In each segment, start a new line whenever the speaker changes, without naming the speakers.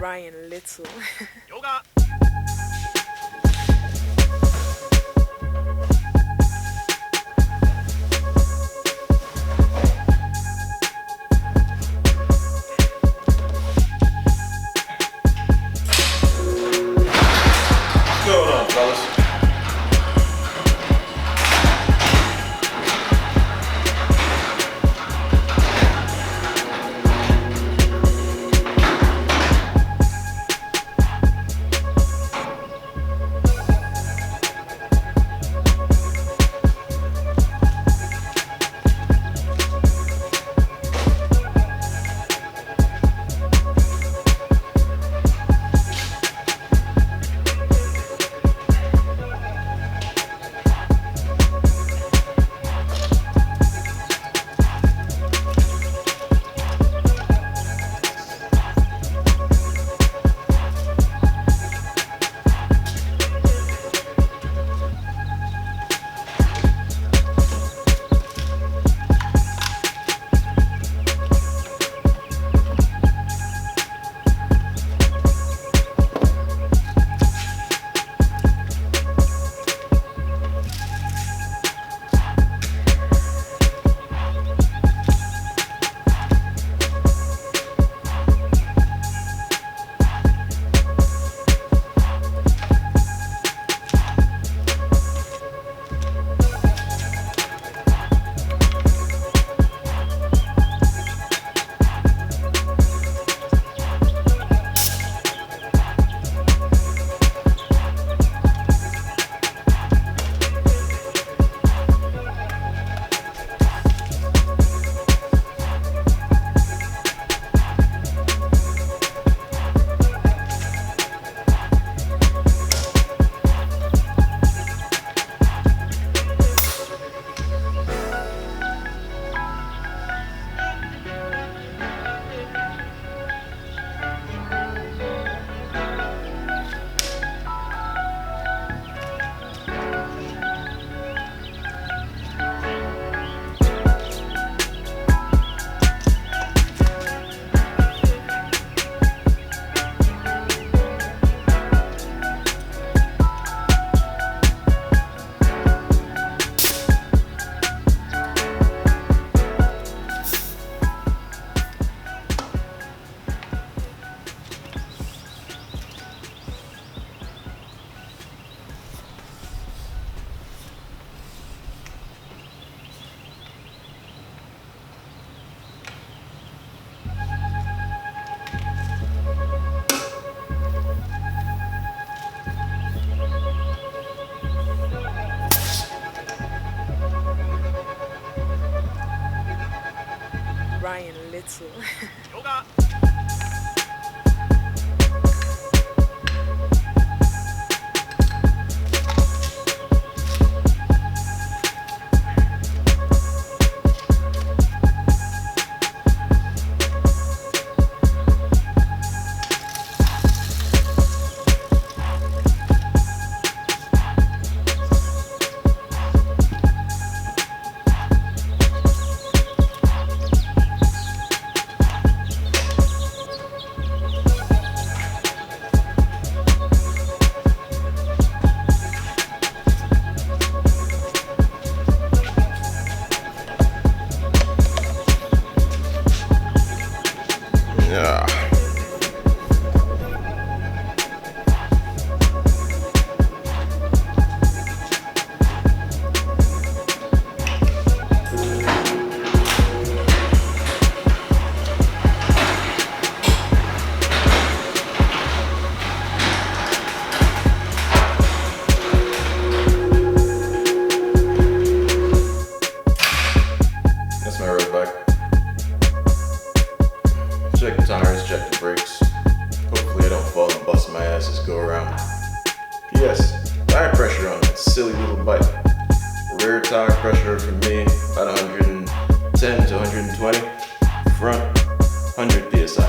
Ryan Little.
Yoga.
What's going on, fellas?
Ryan Little.
Yoga.
Yeah. That's my road bike. Check the tires, check the brakes. Hopefully I don't fall and bust my ass as go around. P.S. Tire pressure on that silly little bike. Rear tire pressure for me about 110 to 120. Front 100 psi.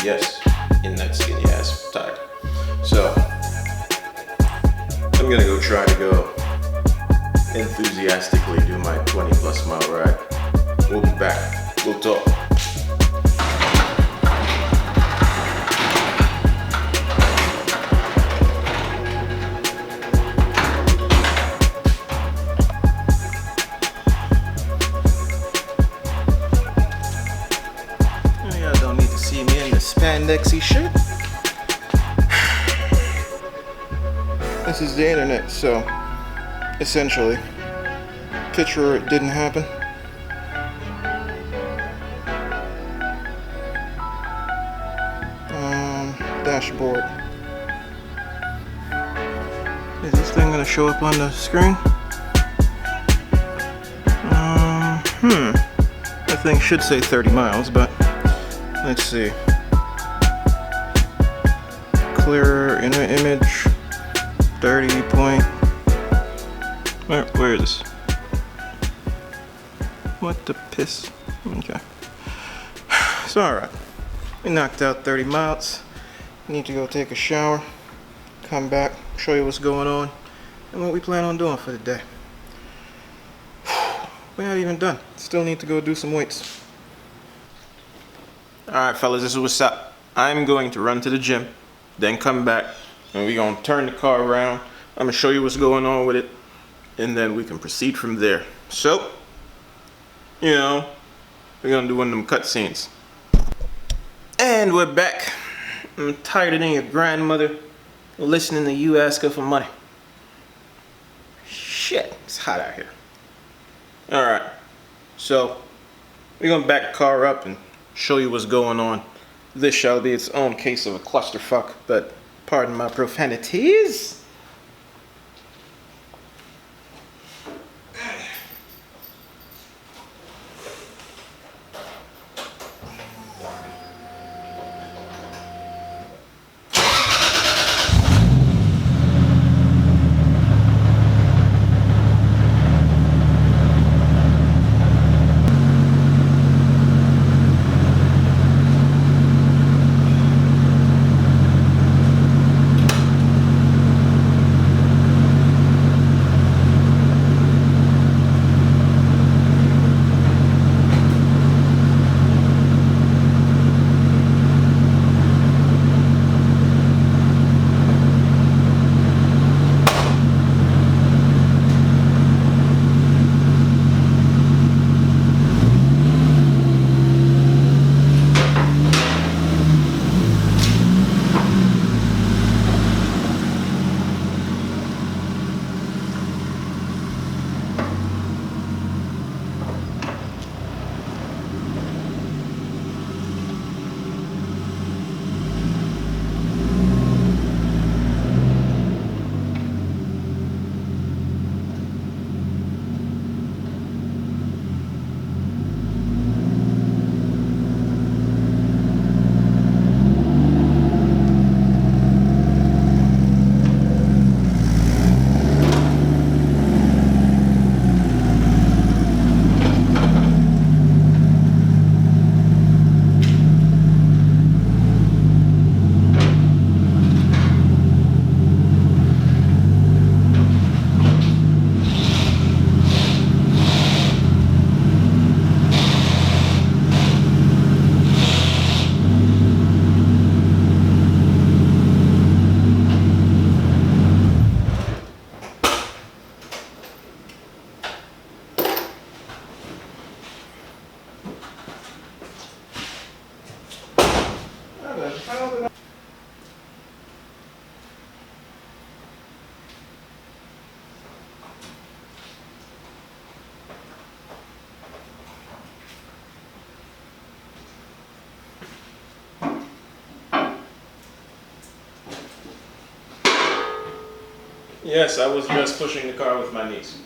Yes, in that skinny ass tire. So I'm gonna go try to go enthusiastically do my 20+ mile ride. We'll be back. We'll talk. indexy shit. This is the internet, so essentially, picture it didn't happen. Dashboard. Is this thing gonna show up on the screen? That thing should say 30 miles, but let's see. Clearer in an image. 30 point. Where is this? What the piss? Okay. It's alright. We knocked out 30 miles. Need to go take a shower. Come back, show you what's going on and what we plan on doing for the day. We're not even done. Still need to go do some weights. Alright fellas, this is what's up. I'm going to run to the gym, then come back, and we're going to turn the car around. I'm going to show you what's going on with it, and then we can proceed from there. So, you know, we're going to do one of them cutscenes. And we're back. I'm tired of your grandmother listening to you ask her for money. Shit, it's hot out here. Alright, so we're going to back the car up and show you what's going on. This shall be its own case of a clusterfuck, but pardon my profanities. Yes, I was just pushing the car with my knees.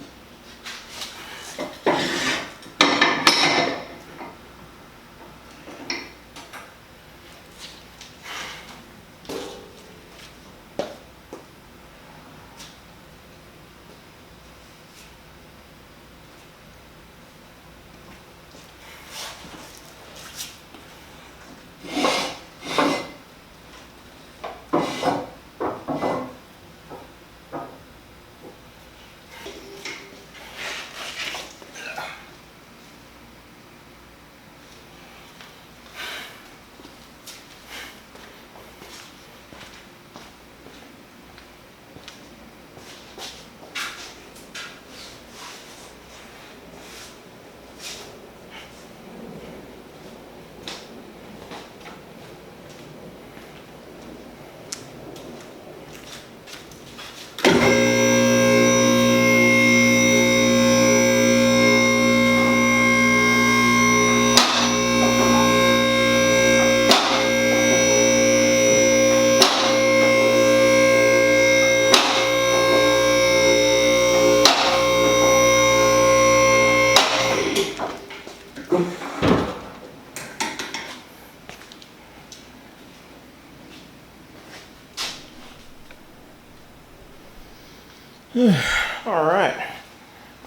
All right,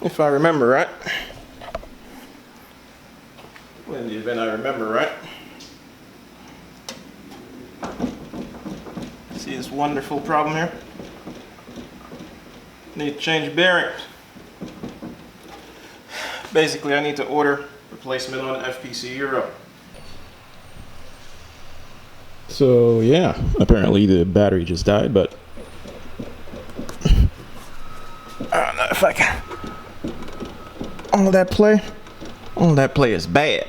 if I remember right. In the event I remember right. See this wonderful problem here? Need to change bearings. Basically, I need to order replacement on FPC Euro. So yeah, apparently the battery just died, but I don't know if I can. All that play is bad.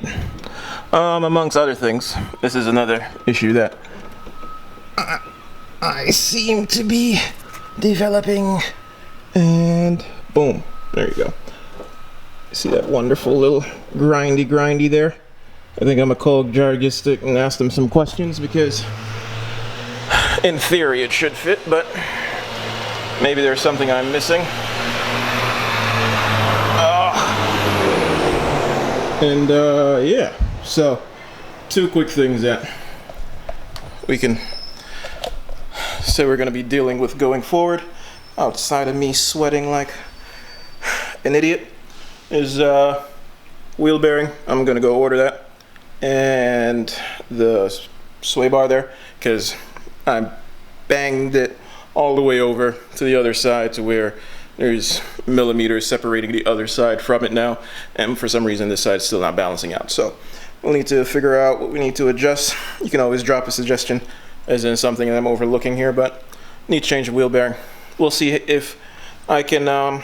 Amongst other things, this is another issue that I seem to be developing, and boom, there you go. See that wonderful little grindy there? I think I'm gonna call Jargistic and ask them some questions, because in theory it should fit, but maybe there's something I'm missing. And yeah, so 2 quick things that we can say we're gonna be dealing with going forward, outside of me sweating like an idiot, is wheel bearing. I'm gonna go order that, and the sway bar there, because I banged it all the way over to the other side to where there's millimeters separating the other side from it now, and for some reason this side's still not balancing out. So we'll need to figure out what we need to adjust. You can always drop a suggestion as in something that I'm overlooking here, but need to change the wheel bearing. We'll see if I can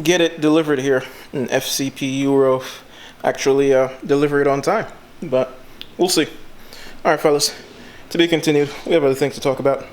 get it delivered here in FCP Euro, actually deliver it on time, but we'll see. All right, fellas, to be continued. We have other things to talk about.